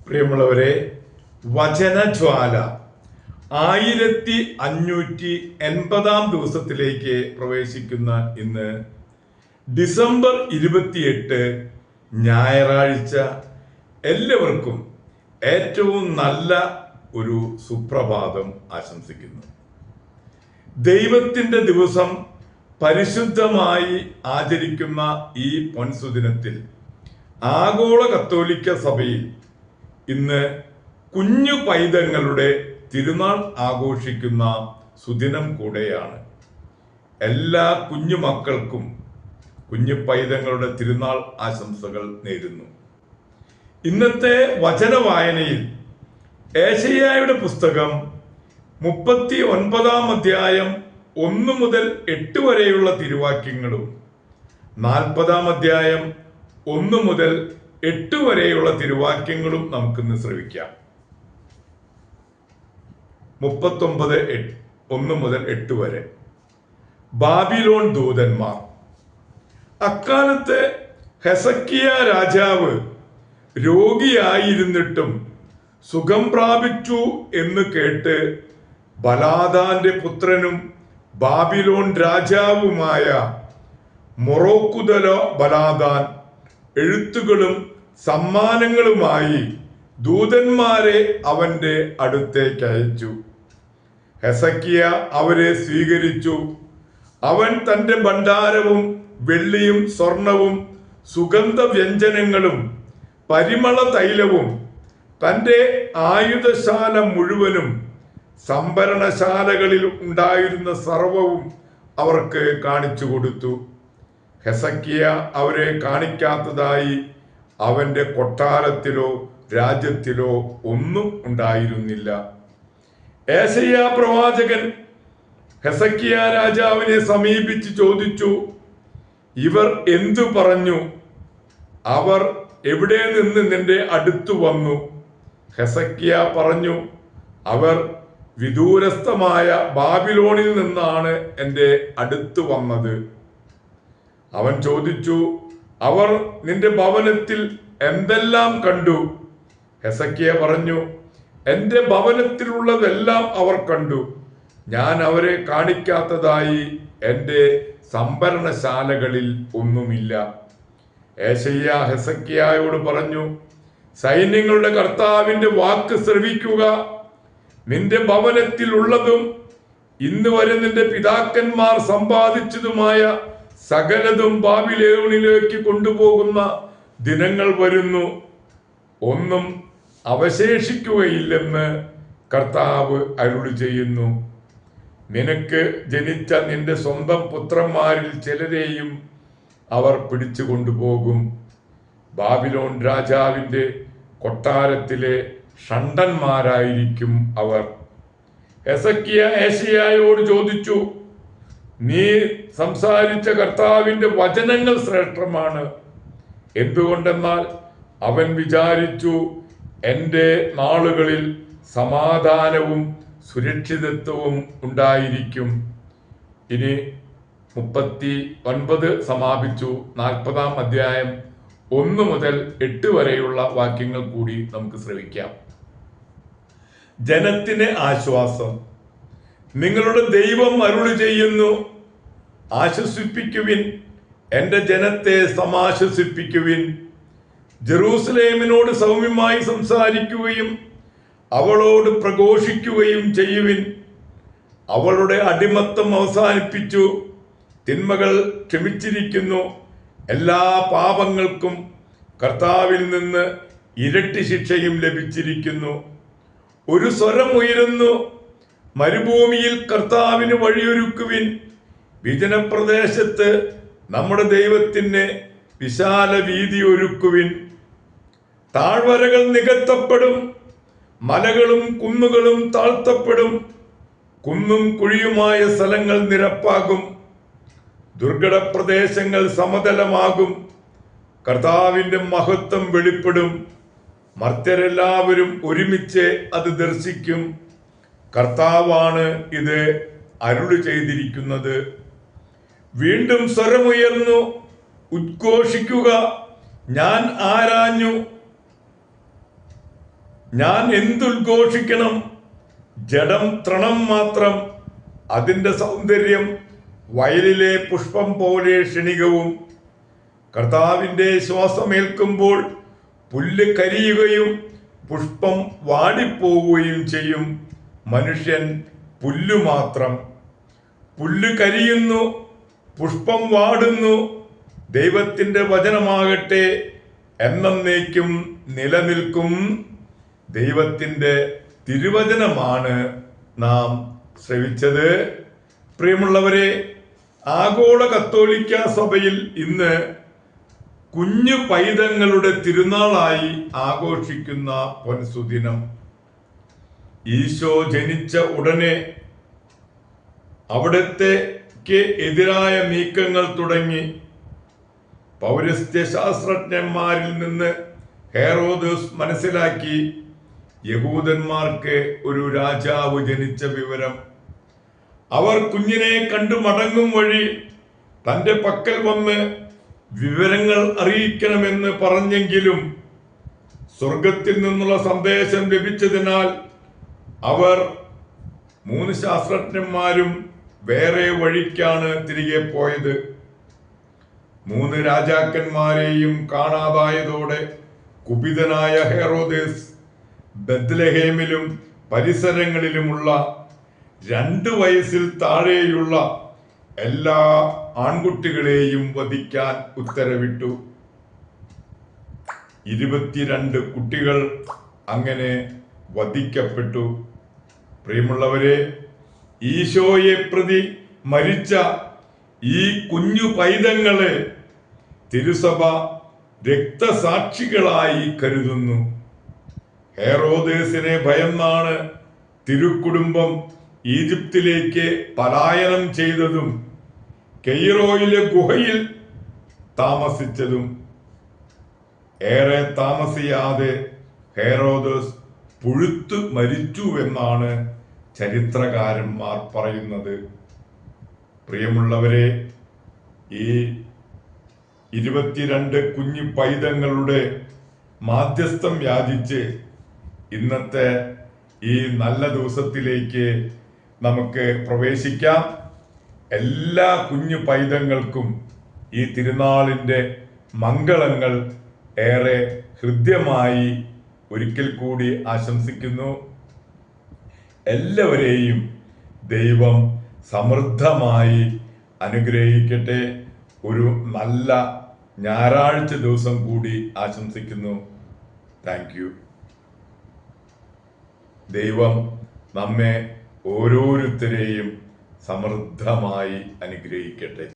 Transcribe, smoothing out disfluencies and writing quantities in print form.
പ്രിയമുള്ളവരെ, വചനജ്വാല 1580 ദിവസത്തിലേക്ക് പ്രവേശിക്കുന്ന ഇന്ന് ഡിസംബർ 28 ഞായറാഴ്ച എല്ലാവർക്കും ഏറ്റവും നല്ല ഒരു സുപ്രഭാതം ആശംസിക്കുന്നു. ദൈവത്തിൻ്റെ ദിവസം പരിശുദ്ധമായി ആചരിക്കുന്ന ഈ പൊൻസുദിനത്തിൽ ആഗോള കത്തോലിക്ക സഭയിൽ ഇന്ന് കുഞ്ഞു പൈതങ്ങളുടെ തിരുനാൾ ആഘോഷിക്കുന്ന സുദിനം കൂടെയാണ്. എല്ലാ കുഞ്ഞു മക്കൾക്കും കുഞ്ഞു പൈതങ്ങളുടെ തിരുനാൾ ആശംസകൾ നേരുന്നു. ഇന്നത്തെ വചന വായനയിൽ ഏശയ്യായുടെ പുസ്തകം 39 അധ്യായം 1 മുതൽ 8 വരെയുള്ള തിരുവാക്യങ്ങളും 40 അധ്യായം 1 മുതൽ 8 വരെയുള്ള തിരുവാക്യങ്ങളും നമുക്കിന്ന് ശ്രവിക്കാം. 39 1 മുതൽ 8 വരെ. ബാബിലോൺ ദൂതന്മാർ. അക്കാലത്ത് ഹെസക്കിയ രാജാവ് രോഗിയായിരുന്നിട്ടും സുഖം പ്രാപിച്ചു എന്ന് കേട്ട് ബലാദാന്റെ പുത്രനും ബാബിലോൺ രാജാവുമായ മൊറോക്കുദലോ ബലാദാൻ എഴുത്തുകളും സമ്മാനങ്ങളുമായി ദൂതന്മാരെ അവന്റെ അടുത്തേക്ക് അയച്ചു. ഹെസക്കിയ അവരെ സ്വീകരിച്ചു. അവൻ തന്റെ ഭണ്ഡാരവും വെള്ളിയും സ്വർണവും സുഗന്ധ വ്യഞ്ജനങ്ങളും പരിമള തൈലവും തന്റെ ആയുധശാല മുഴുവനും സംഭരണശാലകളിൽ ഉണ്ടായിരുന്ന സർവവും അവർക്ക് കാണിച്ചു കൊടുത്തു. ഹെസക്കിയ അവരെ കാണിക്കാത്തതായി അവന്റെ കൊട്ടാരത്തിലോ രാജ്യത്തിലോ ഒന്നും ഉണ്ടായിരുന്നില്ല. ഏശയ്യാ പ്രവാചകൻ ഹെസക്കിയ രാജാവിനെ സമീപിച്ച് ചോദിച്ചു, ഇവർ എന്തു പറഞ്ഞു? അവർ എവിടെ നിന്ന് നിന്റെ അടുത്തു വന്നു? ഹെസക്കിയ പറഞ്ഞു, അവർ വിദൂരസ്ഥമായ ബാബിലോണിൽ നിന്നാണ് എൻ്റെ അടുത്ത് വന്നത്. അവൻ ചോദിച്ചു, അവർ നിന്റെ ഭവനത്തിൽ എന്തെല്ലാം കണ്ടു? ഹെസക്കിയ പറഞ്ഞു, എൻ്റെ ഭവനത്തിലുള്ളതെല്ലാം അവർ കണ്ടു. ഞാൻ അവരെ കാണിക്കാത്തതായി എൻ്റെ സംഭരണശാലകളിൽ ഒന്നുമില്ല. ഏശയ്യ ഹെസക്കിയായോട് പറഞ്ഞു, സൈന്യങ്ങളുടെ കർത്താവിന്റെ വാക്ക് ശ്രവിക്കുക. നിന്റെ ഭവനത്തിലുള്ളതും ഇന്ന് വരെ നിന്റെ പിതാക്കന്മാർ സമ്പാദിച്ചതുമായ സകലതും ബാബിലോണിലേക്ക് കൊണ്ടുപോകുന്ന ദിനങ്ങൾ വരുന്നു. ഒന്നും അവശേഷിക്കുകയില്ലെന്ന് കർത്താവ് അരുളി ചെയ്യുന്നു. നിനക്ക് ജനിച്ച നിന്റെ സ്വന്തം പുത്രന്മാരിൽ ചിലരെയും അവർ പിടിച്ചു കൊണ്ടുപോകും. ബാബിലോൺ രാജാവിന്റെ കൊട്ടാരത്തിലെ ഷണ്ടന്മാരായിരിക്കും അവർ. ഹെസക്കിയ ഏശയ്യായോട് ചോദിച്ചു, നീ സംസാരിച്ച കർത്താവിന്റെ വചനങ്ങൾ ശ്രേഷ്ഠമാണ്. എന്തുകൊണ്ടെന്നാൽ അവൻ വിചാരിച്ചു, എൻ്റെ നാളുകളിൽ സമാധാനവും സുരക്ഷിതത്വവും ഉണ്ടായിരിക്കും. ഇനി 39 സമാപിച്ചു. 40 അധ്യായം 1 മുതൽ 8 വരെയുള്ള വാക്യങ്ങൾ കൂടി നമുക്ക് ശ്രവിക്കാം. ജനത്തിന് ആശ്വാസം. നിങ്ങളുടെ ദൈവം അരുളി ചെയ്യുന്നു, ആശ്വസിപ്പിക്കുവിൻ, എൻ്റെ ജനത്തെ സമാശ്വസിപ്പിക്കുവിൻ. ജെറൂസലേമിനോട് സൗമ്യമായി സംസാരിക്കുകയും അവളോട് പ്രഘോഷിക്കുകയും ചെയ്യുവിൻ. അവളുടെ അടിമത്തം അവസാനിപ്പിച്ചു, തിന്മകൾ ക്ഷമിച്ചിരിക്കുന്നു. എല്ലാ പാപങ്ങൾക്കും കർത്താവിൽ നിന്ന് ഇരട്ടി ശിക്ഷയും ലഭിച്ചിരിക്കുന്നു. ഒരു സ്വരം ഉയരുന്നു, മരുഭൂമിയിൽ കർത്താവിന് വഴിയൊരുക്കുവിൻ. വിജനപ്രദേശത്ത് നമ്മുടെ ദൈവത്തിന് വിശാല വീതി ഒരുക്കുവിൻ. താഴ്വരകൾ നികത്തപ്പെടും, മലകളും കുന്നുകളും താഴ്ത്തപ്പെടും, കുന്നും കുഴിയുമായ സ്ഥലങ്ങൾ നിരപ്പാകും, ദുർഘട പ്രദേശങ്ങൾ സമതലമാകും. കർത്താവിന്റെ മഹത്വം വെളിപ്പെടും, മർത്യരെല്ലാവരും ഒരുമിച്ച് അത് ദർശിക്കും. കർത്താവാണ് ഇത് അരുളി ചെയ്തിരിക്കുന്നത്. വീണ്ടും സ്വരമുയർന്നു, ഉദ്ഘോഷിക്കുക, ഞാൻ ആരാഞ്ഞു, ഞാൻ എന്തുദ്ഘോഷിക്കണം? ജഡം തൃണം മാത്രം, അതിൻ്റെ സൗന്ദര്യം വയലിലെ പുഷ്പം പോലെ ക്ഷണികവും. കർത്താവിൻ്റെ ശ്വാസമേൽക്കുമ്പോൾ പുല്ല് കരിയുകയും പുഷ്പം വാടിപ്പോവുകയും ചെയ്യും. മനുഷ്യൻ പുല്ലു മാത്രം. പുല്ല് കരിയുന്നു, പുഷ്പം വാടുന്നു. ദൈവത്തിൻ്റെ വചനമാകട്ടെ എന്നേക്കും നിലനിൽക്കും. ദൈവത്തിൻ്റെ തിരുവചനമാണ് നാം ശ്രവിച്ചത്. പ്രിയമുള്ളവരെ, ആഗോള കത്തോലിക്ക സഭയിൽ ഇന്ന് കുഞ്ഞു പൈതങ്ങളുടെ തിരുനാളായി ആഘോഷിക്കുന്ന പൊൻസുദിനം. ഈശോ ജനിച്ച ഉടനെ അവിടത്തേക്ക് എതിരായ നീക്കങ്ങൾ തുടങ്ങി. പൗരസ്ത്യ ശാസ്ത്രജ്ഞന്മാരിൽ നിന്ന് ഹെറോദോസ് മനസ്സിലാക്കി യഹൂദന്മാർക്ക് ഒരു രാജാവ് ജനിച്ച വിവരം. അവർ കുഞ്ഞിനെ കണ്ടു മടങ്ങും വഴി തൻ്റെ പക്കൽ വന്ന് വിവരങ്ങൾ അറിയിക്കണമെന്ന് പറഞ്ഞെങ്കിലും സ്വർഗത്തിൽ നിന്നുള്ള സന്ദേശം ലഭിച്ചതിനാൽ അവർ 3 ശാസ്ത്രജ്ഞന്മാരും വേറെ വഴിക്കാണ് തിരികെ പോയത്. 3 രാജാക്കന്മാരെയും കാണാതായതോടെ കുപിതനായ ഹെറോദേസ് ബത്ലഹേമിലും പരിസരങ്ങളിലുമുള്ള 2 വയസ്സിൽ താഴെയുള്ള എല്ലാ ആൺകുട്ടികളെയും വധിക്കാൻ ഉത്തരവിട്ടു. 22 കുട്ടികൾ അങ്ങനെ വധിക്കപ്പെട്ടു. പ്രിയമുള്ളവരെ, ഈശോയെ പ്രതി മരിച്ച ഈ കുഞ്ഞു പൈതങ്ങളെ തിരുസഭ രക്തസാക്ഷികളായി കരുതുന്നു. ഹെറോദേസിനെ ഭയന്നാണ് തിരുക്കുടുംബം ഈജിപ്തിലേക്ക് പലായനം ചെയ്തതും കെയ്റോയിലെ ഗുഹയിൽ താമസിച്ചതും. ഏറെ താമസിയാതെ ഹെറോദോസ് പുഴുത്തു മരിച്ചുവെന്നാണ് ചരിത്രകാരന്മാർ പറയുന്നത്. പ്രിയമുള്ളവരെ, ഈ 22 കുഞ്ഞു പൈതങ്ങളുടെ മാധ്യസ്ഥം യാചിച്ച് ഇന്നത്തെ ഈ നല്ല ദിവസത്തിലേക്ക് നമുക്ക് പ്രവേശിക്കാം. എല്ലാ കുഞ്ഞു പൈതങ്ങൾക്കും ഈ തിരുനാളിൻ്റെ മംഗളങ്ങൾ ഏറെ ഹൃദ്യമായി ഒരിക്കൽ കൂടി ആശംസിക്കുന്നു. എല്ലാവരെയും ദൈവം സമൃദ്ധമായി അനുഗ്രഹിക്കട്ടെ. ഒരു നല്ല ഞായറാഴ്ച ദിവസം കൂടി ആശംസിക്കുന്നു. Thank you. ദൈവം നമ്മെ ഓരോരുത്തരെയും സമൃദ്ധമായി അനുഗ്രഹിക്കട്ടെ.